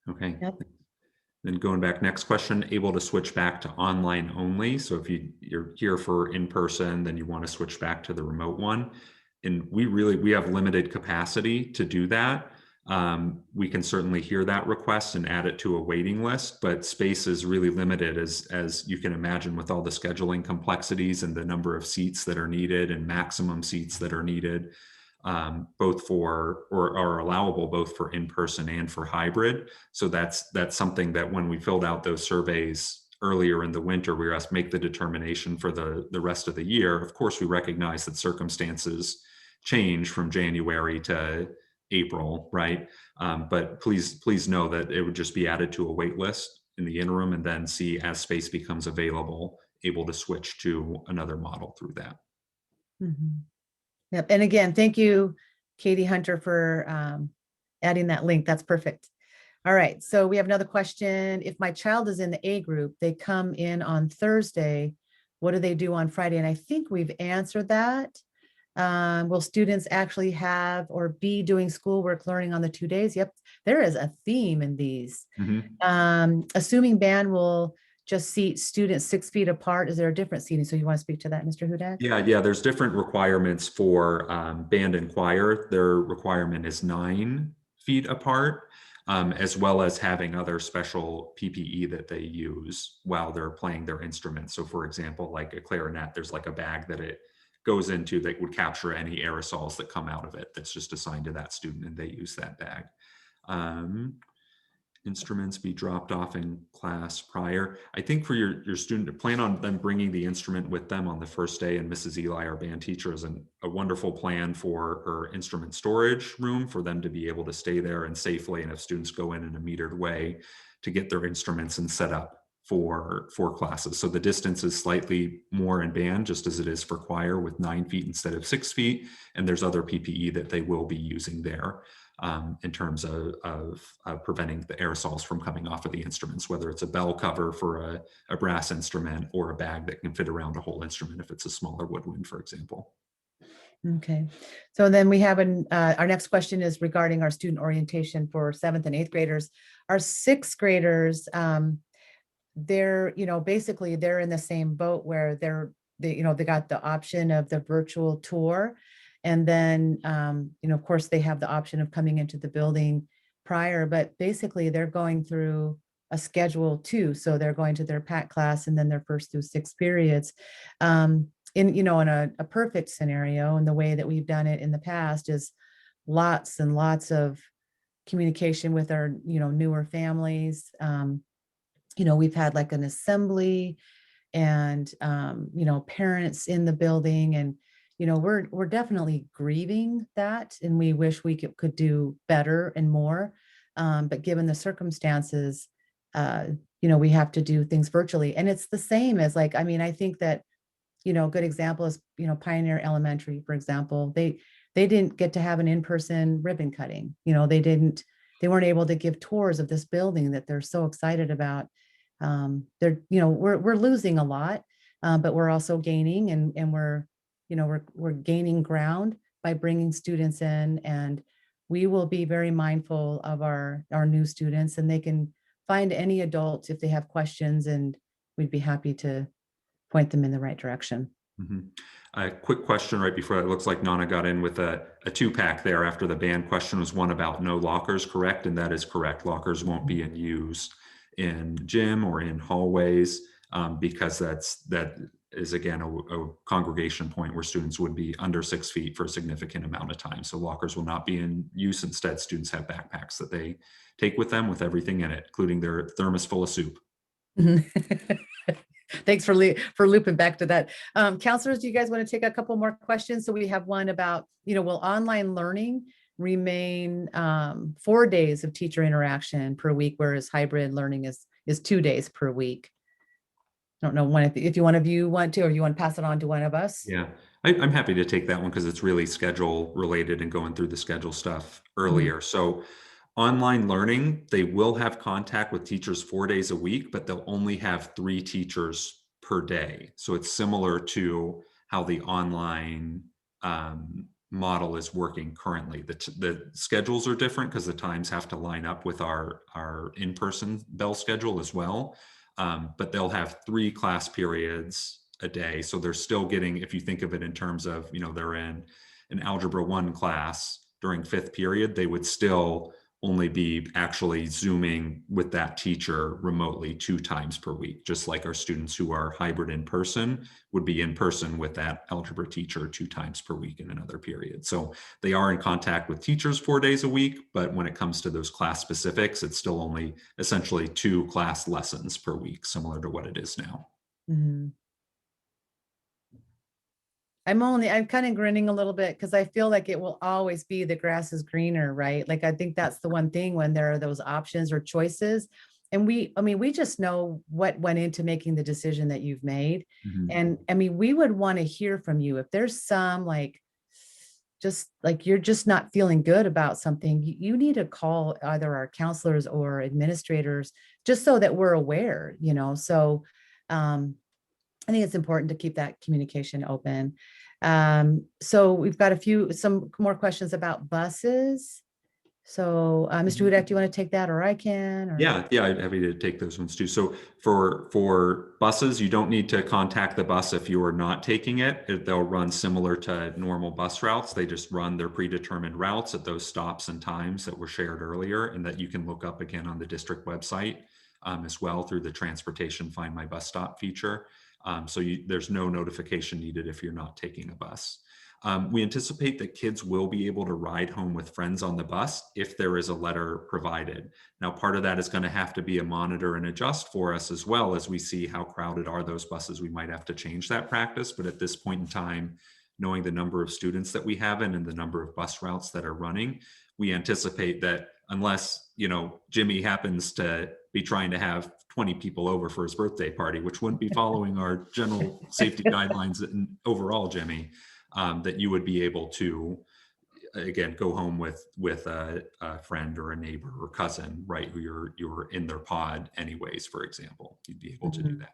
Okay. Yep. Then going back, next question, able to switch back to online only. So if you're here for in person, then you want to switch back to the remote one. And we have limited capacity to do that. We can certainly hear that request and add it to a waiting list, but space is really limited as you can imagine, with all the scheduling complexities and the number of seats that are needed and maximum seats that are needed. Both for or are allowable both for in-person and for hybrid. So that's something that when we filled out those surveys earlier in the winter, we were asked to make the determination for the rest of the year. Of course, we recognize that circumstances change from January to April, right? But please know that it would just be added to a wait list in the interim, and then see as space becomes available, able to switch to another model through that. Mhm. Yep. And again, thank you, Katie Hunter, for adding that link. That's perfect. All right. So we have another question. If my child is in the A group, they come in on Thursday. What do they do on Friday? And I think we've answered that. Will students actually have or be doing schoolwork learning on the 2 days? Yep. There is a theme in these. Assuming band will just seat students 6 feet apart, is there a different seating? So you want to speak to that, Mr. Hudak? Yeah, there's different requirements for band and choir. Their requirement is 9 feet apart, as well as having other special PPE that they use while they're playing their instruments. So for example, like a clarinet, there's like a bag that it goes into that would capture any aerosols that come out of it. That's just assigned to that student, and they use that bag. Instruments be dropped off in class prior. I think for your student, to plan on them bringing the instrument with them on the first day, and Mrs. Eli, our band teacher, is a wonderful plan for her instrument storage room for them to be able to stay there and safely, and if students go in a metered way, to get their instruments and set up for classes. So the distance is slightly more in band, just as it is for choir, with 9 feet instead of 6 feet. And there's other PPE that they will be using there. In terms of preventing the aerosols from coming off of the instruments, whether it's a bell cover for a brass instrument or a bag that can fit around a whole instrument if it's a smaller woodwind, for example. Okay. So then we have our next question is regarding our student orientation for 7th and 8th graders. Our 6th graders, they're, basically they're in the same boat where they got the option of the virtual tour. And then, of course, they have the option of coming into the building prior, but basically they're going through a schedule too. So they're going to their PAC class and then their first through sixth periods. In a perfect scenario, and the way that we've done it in the past is lots and lots of communication with our, newer families. We've had like an assembly and, parents in the building, and, we're definitely grieving that. And we wish we could do better and more. But given the circumstances, we have to do things virtually. And it's the same as like, I think that, a good example is, Pioneer Elementary, for example, they didn't get to have an in-person ribbon cutting. They weren't able to give tours of this building that they're so excited about. We're losing a lot, but we're also gaining, and we're gaining ground by bringing students in, and we will be very mindful of our new students, and they can find any adult if they have questions, and we'd be happy to point them in the right direction. Mhm. A quick question right before that. It looks like Nana got in with a two-pack there after the band question was one about no lockers, correct? And that is correct. Lockers won't be in use in gym or in hallways, because that is again a congregation point where students would be under 6 feet for a significant amount of time. So lockers will not be in use. Instead, students have backpacks that they take with them with everything in it, including their thermos full of soup. Thanks for looping back to that. Counselors, do you guys want to take a couple more questions? So we have one about, will online learning remain 4 days of teacher interaction per week, whereas hybrid learning is 2 days per week? I don't know if you want to, or you want to pass it on to one of us. Yeah, I'm happy to take that one because it's really schedule related and going through the schedule stuff earlier. So online learning, they will have contact with teachers 4 days a week, but they'll only have 3 teachers per day. So it's similar to how the online model is working currently. The schedules are different because the times have to line up with our in-person bell schedule as well. But they'll have 3 class periods a day. So they're still getting, if you think of it in terms of, they're in an Algebra 1 class during 5th period, they would still only be actually Zooming with that teacher remotely 2 times per week, just like our students who are hybrid in person would be in person with that algebra teacher 2 times per week in another period. So they are in contact with teachers 4 days a week, but when it comes to those class specifics, it's still only essentially 2 class lessons per week, similar to what it is now. Mm-hmm. I'm kind of grinning a little bit because I feel like it will always be the grass is greener, right? Like, I think that's the one thing when there are those options or choices. And we just know what went into making the decision that you've made. Mm-hmm. And we would want to hear from you. If there's some just like you're just not feeling good about something, you need to call either our counselors or administrators just so that we're aware, So I think it's important to keep that communication open. So we've got some more questions about buses. So Mr. Hudak, do you want to take that, or I can? Or? Yeah, I'd happy to take those ones too. So for buses, you don't need to contact the bus if you are not taking it. They'll run similar to normal bus routes. They just run their predetermined routes at those stops and times that were shared earlier, and that you can look up again on the district website as well through the transportation Find My Bus Stop feature. So there's no notification needed if you're not taking a bus. We anticipate that kids will be able to ride home with friends on the bus if there is a letter provided. Now, part of that is going to have to be a monitor and adjust for us as well as we see how crowded are those buses. We might have to change that practice, but at this point in time, knowing the number of students that we have and the number of bus routes that are running, we anticipate that unless, Jimmy happens to be trying to have 20 people over for his birthday party, which wouldn't be following our general safety guidelines and overall, Jimmy, that you would be able to, again, go home with a friend or a neighbor or cousin, right, who you're in their pod anyways, for example. You'd be able to do that.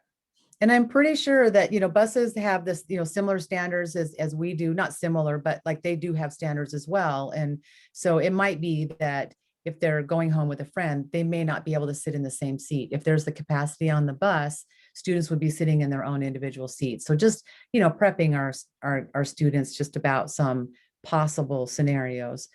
And I'm pretty sure that, buses have this, similar standards as we do, not similar, but like they do have standards as well. And so it might be that if they're going home with a friend, they may not be able to sit in the same seat. If there's the capacity on the bus, students would be sitting in their own individual seats. So just, prepping our students just about some possible scenarios.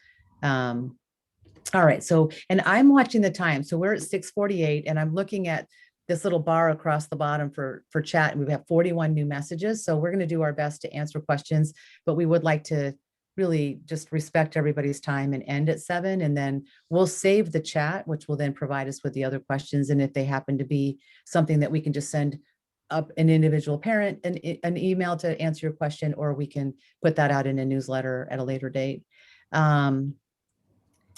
All right. So, and I'm watching the time. So we're at 6:48 and I'm looking at this little bar across the bottom for chat, and we have 41 new messages. So we're going to do our best to answer questions, but we would like to really just respect everybody's time and end at 7. And then we'll save the chat, which will then provide us with the other questions. And if they happen to be something that we can just send up an individual parent an email to answer your question, or we can put that out in a newsletter at a later date.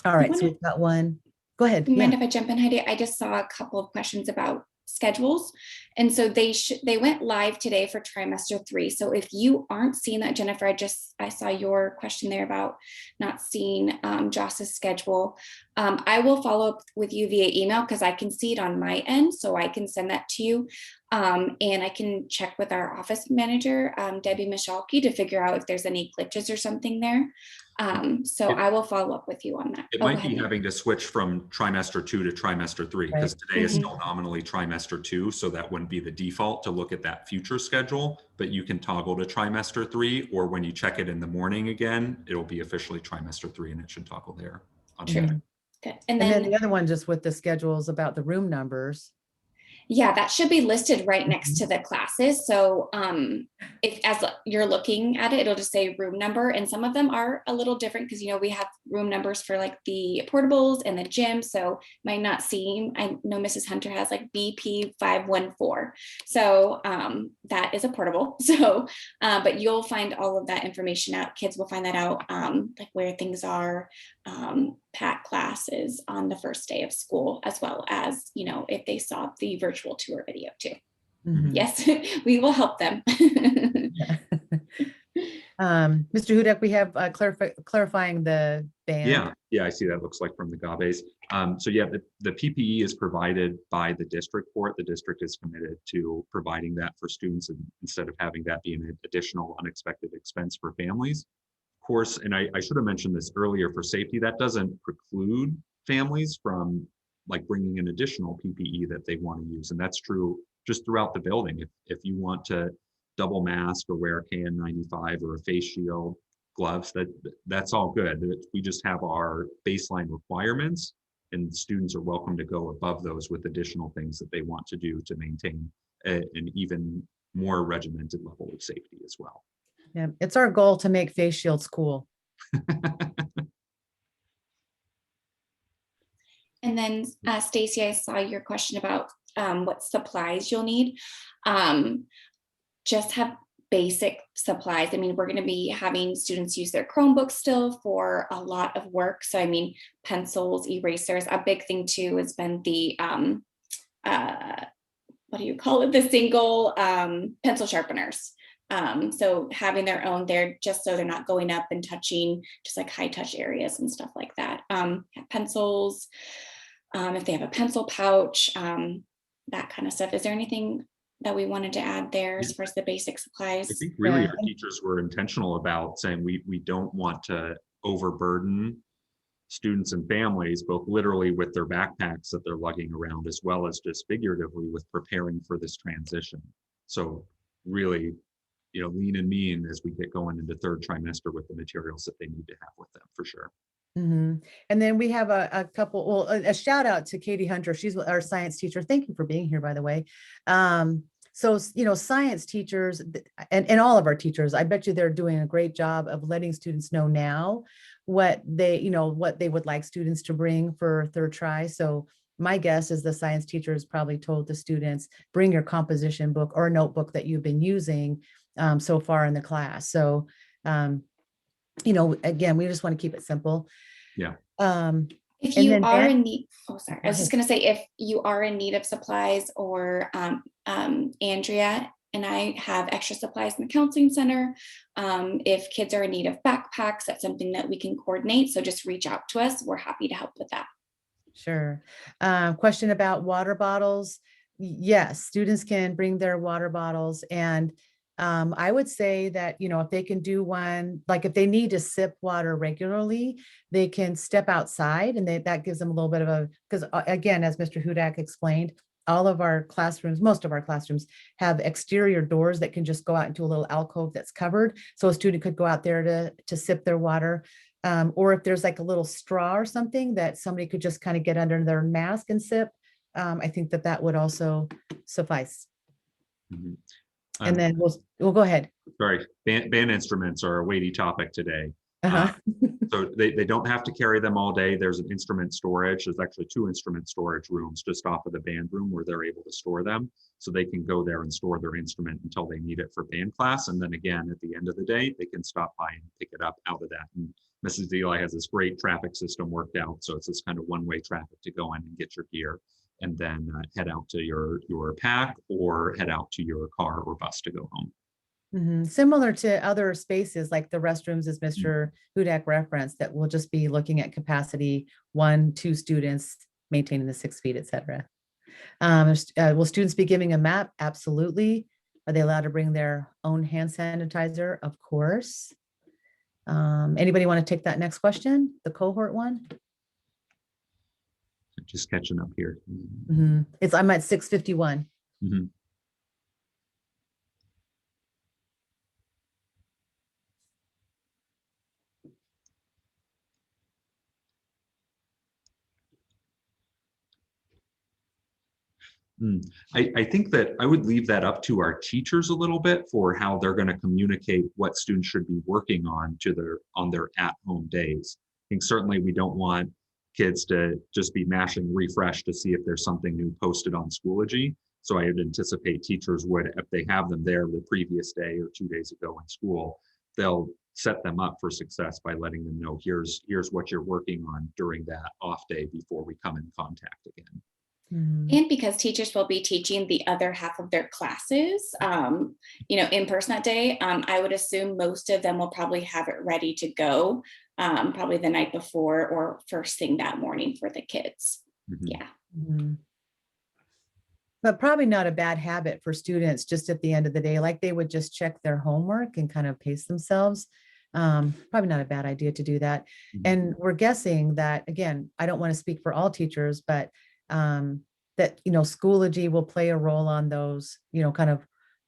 All right, so we've got one. Go ahead. You mind Yeah. if I jump in, Heidi? I just saw a couple of questions about schedules. And so they went live today for trimester 3. So if you aren't seeing that, Jennifer, I saw your question there about not seeing Joss's schedule. I will follow up with you via email because I can see it on my end. So I can send that to you. And I can check with our office manager, Debbie Michalke, to figure out if there's any glitches or something there. So I will follow up with you on that. It might be having to switch from trimester 2 to trimester 3, because today is still nominally trimester 2. So that wouldn't be the default to look at that future schedule, but you can toggle to trimester 3, or when you check it in the morning again, it'll be officially trimester 3 and it should toggle there. True. Good. And then then the other one, just with the schedules about the room numbers. yeah, that should be listed right next to the classes. So if as you're looking at it, it'll just say room number, and some of them are a little different because we have room numbers for like the portables and the gym. So might not seem, I know Mrs. Hunter has like BP 514. So that is a portable. So but you'll find all of that information out. Kids will find that out, like where things are, PAT classes on the first day of school, as well as, if they saw the virtual tour video too. Yes, we will help them. Mr. Hudak, we have clarifying the band. Yeah, I see that. Looks like from the GABEs. So yeah, the PPE is provided by the district for it. The district is committed to providing that for students, instead of having that be an additional unexpected expense for families. Of course, and I should have mentioned this earlier, for safety, that doesn't preclude families from like bringing in additional PPE that they want to use. And that's true just throughout the building. If you want to double mask or wear a KN95 or a face shield, gloves, that's all good. We just have our baseline requirements, and students are welcome to go above those with additional things that they want to do to maintain an even more regimented level of safety as well. Yeah, it's our goal to make face shields cool. And then Stacy, I saw your question about what supplies you'll need. Just have basic supplies. I mean, we're going to be having students use their Chromebooks still for a lot of work. So, I mean, pencils, erasers. A big thing too has been the, what do you call it? The single pencil sharpeners. So having their own there, just so they're not going up and touching just like high touch areas and stuff like that. Pencils, if they have a pencil pouch, that kind of stuff. Is there anything that we wanted to add there as far as the basic supplies? I think really our teachers were intentional about saying we don't want to overburden students and families, both literally with their backpacks that they're lugging around, as well as just figuratively with preparing for this transition. So really, lean and mean as we get going into third trimester with the materials that they need to have with them, for sure. And then we have a couple, well, a shout out to Katie Hunter. She's our science teacher. Thank you for being here, by the way. So, science teachers and all of our teachers, I bet you they're doing a great job of letting students know now what they would like students to bring for third try. So my guess is the science teachers probably told the students, bring your composition book or notebook that you've been using so far in the class. So, again, we just want to keep it simple. Yeah. If you are in need, I was just going to say, if you are in need of supplies, or Andrea and I have extra supplies in the counseling center. If kids are in need of backpacks, that's something that we can coordinate. So just reach out to us. We're happy to help with that. Sure. Question about water bottles. Yes, students can bring their water bottles, and I would say that, if they can do one, like if they need to sip water regularly, they can step outside, and that gives them a little bit of because again, as Mr. Hudak explained, all of our classrooms, most of our classrooms have exterior doors that can just go out into a little alcove that's covered. So a student could go out there to sip their water. Or if there's like a little straw or something that somebody could just kind of get under their mask and sip, I think that would also suffice. Mhm. And then we'll go ahead. Sorry, band instruments are a weighty topic today. Uh-huh. So they don't have to carry them all day. There's an instrument storage. There's actually 2 instrument storage rooms just off of the band room where they're able to store them. So they can go there and store their instrument until they need it for band class. And then again, at the end of the day, they can stop by and pick it up out of that. And Mrs. Eli has this great traffic system worked out. So it's this kind of one-way traffic to go in and get your gear, and then head out to your pack, or head out to your car or bus to go home. Similar to other spaces like the restrooms, as Mr. Hudak referenced, that will just be looking at capacity, 1, 2 students, maintaining the 6 feet, et cetera. Will students be giving a map? Absolutely. Are they allowed to bring their own hand sanitizer? Of course. Anybody want to take that next question? The cohort one? Just catching up here. I'm at 651. I think that I would leave that up to our teachers a little bit for how they're going to communicate what students should be working on on their at-home days. I think certainly we don't want kids to just be mashing refresh to see if there's something new posted on Schoology. So I would anticipate teachers would, if they have them there the previous day or 2 days ago in school, they'll set them up for success by letting them know, here's what you're working on during that off day before we come in contact again. And because teachers will be teaching the other half of their classes, in person that day, I would assume most of them will probably have it ready to go, probably the night before or first thing that morning for the kids. Yeah. But probably not a bad habit for students just at the end of the day, like they would just check their homework and kind of pace themselves. Probably not a bad idea to do that. And we're guessing that, again, I don't want to speak for all teachers, but that, Schoology will play a role on those, kind of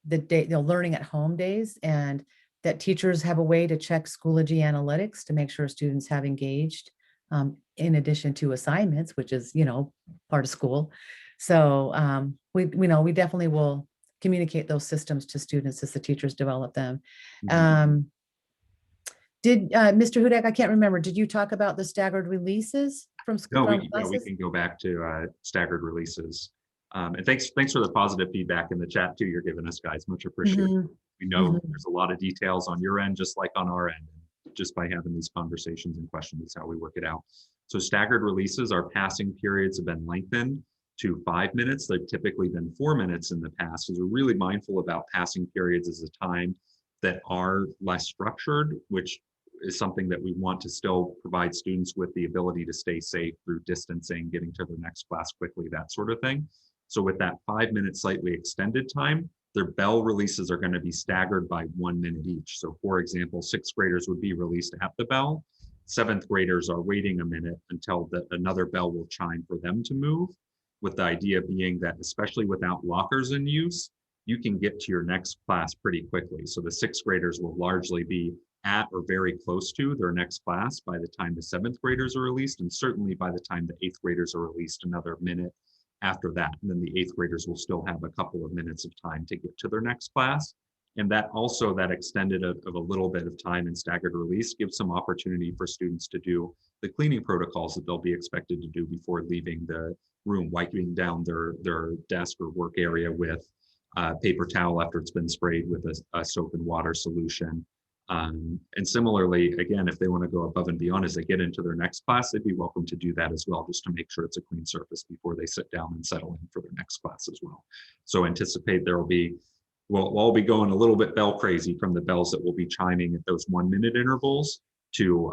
the day, learning at home days, and that teachers have a way to check Schoology analytics to make sure students have engaged, in addition to assignments, which is, part of school. So we definitely will communicate those systems to students as the teachers develop them. Did Mr. Hudak, I can't remember, did you talk about the staggered releases from school? No, we can go back to staggered releases. And thanks for the positive feedback in the chat too you're giving us, guys. Much appreciated. We know there's a lot of details on your end, just like on our end. Just by having these conversations and questions is how we work it out. So staggered releases, our passing periods have been lengthened to 5 minutes. They've typically been 4 minutes in the past. So we're really mindful about passing periods as a time that are less structured, which is something that we want to still provide students with the ability to stay safe through distancing, getting to their next class quickly, that sort of thing. So with that 5 minute slightly extended time, their bell releases are going to be staggered by 1 minute each. So for example, 6th graders would be released at the bell. 7th graders are waiting a minute until another bell will chime for them to move, with the idea being that, especially without lockers in use, you can get to your next class pretty quickly. So the 6th graders will largely be at or very close to their next class by the time the 7th graders are released, and certainly by the time the 8th graders are released, another minute after that. And then the 8th graders will still have a couple of minutes of time to get to their next class. And that also, that extended of a little bit of time in staggered release gives some opportunity for students to do the cleaning protocols that they'll be expected to do before leaving the room, wiping down their desk or work area with paper towel after it's been sprayed with a soap and water solution. And similarly, again, if they want to go above and beyond as they get into their next class, they'd be welcome to do that as well, just to make sure it's a clean surface before they sit down and settle in for their next class as well. So anticipate we'll all be going a little bit bell crazy from the bells that will be chiming at those 1 minute intervals to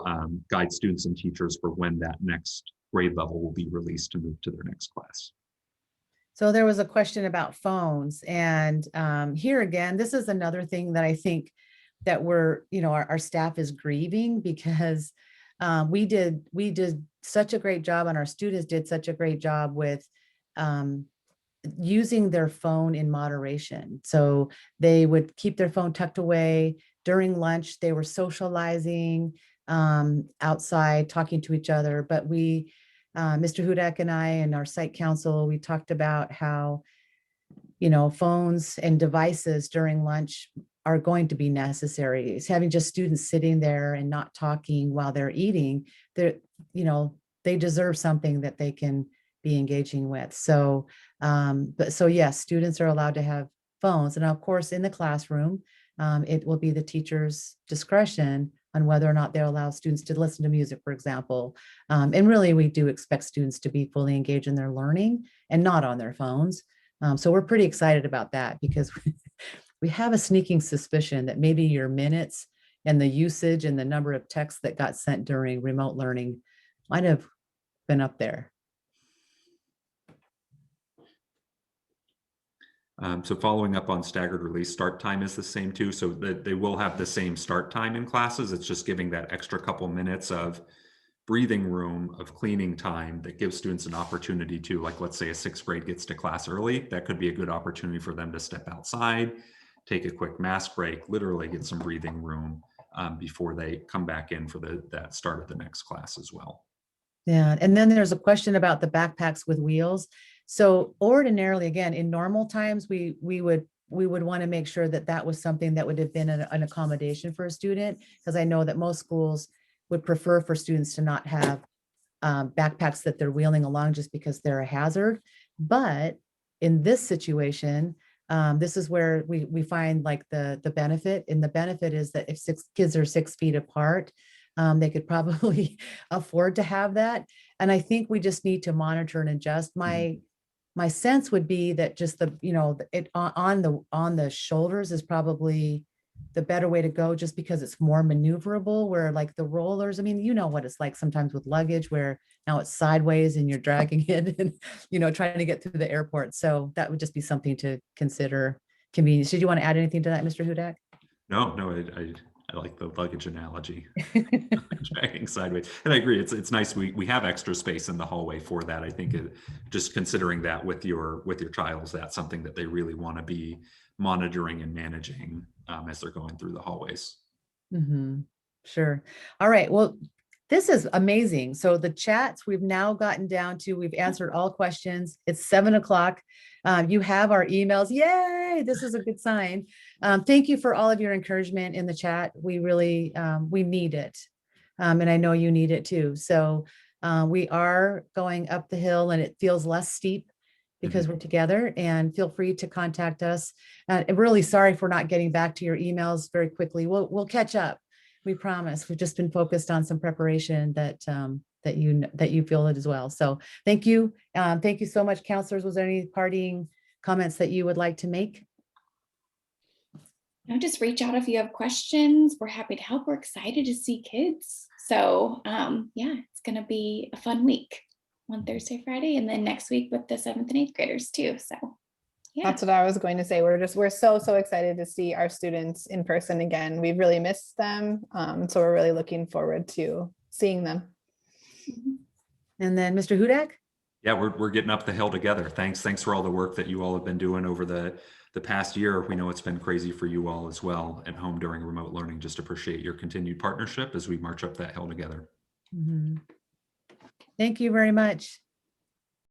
guide students and teachers for when that next grade level will be released to move to their next class. So there was a question about phones, and here again, this is another thing that I think that our staff is grieving because we did such a great job, and our students did such a great job with um, using their phone in moderation. So they would keep their phone tucked away during lunch. They were socializing outside, talking to each other. But Mr. Hudak and I and our site council, we talked about how, phones and devices during lunch are going to be necessary. It's having just students sitting there and not talking while they're eating. You know, they deserve something that they can be engaging with. So, yes, students are allowed to have phones, and of course, in the classroom, it will be the teacher's discretion on whether or not they'll allow students to listen to music, for example. And really, we do expect students to be fully engaged in their learning and not on their phones. So we're pretty excited about that because we have a sneaking suspicion that maybe your minutes and the usage and the number of texts that got sent during remote learning might have been up there. So following up on staggered release, start time is the same too. So that they will have the same start time in classes. It's just giving that extra couple minutes of breathing room, of cleaning time that gives students an opportunity to, like, let's say a sixth grade gets to class early. That could be a good opportunity for them to step outside, take a quick mask break, literally get some breathing room before they come back in for that start of the next class as well. Yeah, and then there's a question about the backpacks with wheels. So ordinarily, again, in normal times, we would want to make sure that that was something that would have been an accommodation for a student, because I know that most schools would prefer for students to not have backpacks that they're wheeling along just because they're a hazard. But in this situation, this is where we find like the benefit, and the benefit is that if 6 kids are 6 feet apart, they could probably afford to have that. And I think we just need to monitor and adjust. My sense would be that just it on the shoulders is probably the better way to go, just because it's more maneuverable, where like the rollers, I mean, you know what it's like sometimes with luggage where now it's sideways and you're dragging it and, trying to get through the airport. So that would just be something to consider convenience. Did you want to add anything to that, Mr. Hudak? No, I like the luggage analogy. Dragging sideways, and I agree. It's nice. We have extra space in the hallway for that. I think just considering that with your child, that's something that they really want to be monitoring and managing as they're going through the hallways. Mhm. Sure. All right. Well, this is amazing. So the chats we've now gotten down to, we've answered all questions. It's 7 o'clock. You have our emails. Yay! This is a good sign. Thank you for all of your encouragement in the chat. We really, we need it. And I know you need it too. So we are going up the hill and it feels less steep because we're together, and feel free to contact us. I'm really sorry for not getting back to your emails very quickly. We'll catch up. We promise. We've just been focused on some preparation that you feel it as well. So thank you. Thank you so much, counselors. Was there any parting comments that you would like to make? No, just reach out if you have questions. We're happy to help. We're excited to see kids. So yeah, it's going to be a fun week on Thursday, Friday, and then next week with the 7th and 8th graders too. So yeah. That's what I was going to say. We're so excited to see our students in person again. We've really missed them. So we're really looking forward to seeing them. And then Mr. Hudak? Yeah, we're getting up the hill together. Thanks for all the work that you all have been doing over the past year. We know it's been crazy for you all as well at home during remote learning. Just appreciate your continued partnership as we march up that hill together. Thank you very much.